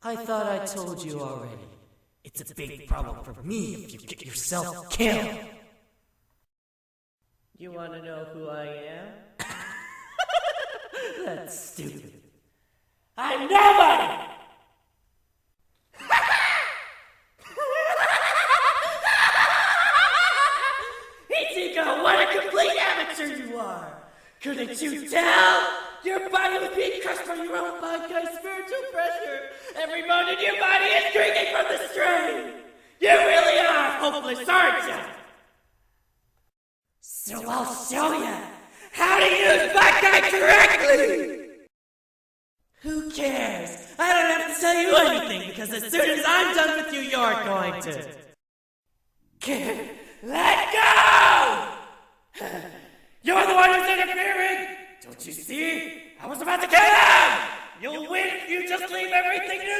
I thought I told you already. It's a big problem for me if you get yourself killed. You want to know who I am? That's stupid. I'm nobody! Ichigo, what a complete amateur you are! Couldn't you tell? Your body was being crushed by your own Byakuya spiritual pressure. Every bone in your body is drinking from the strain. You really are hopeless, aren't you? So I'll show you how to use Byakuya correctly! Who cares? I don't have to tell you anything, because as soon as I'm done with you, you're going to... Let go! You're the one who's interfering! Don't you see? I was about to kill him! You'll win if you just leave everything to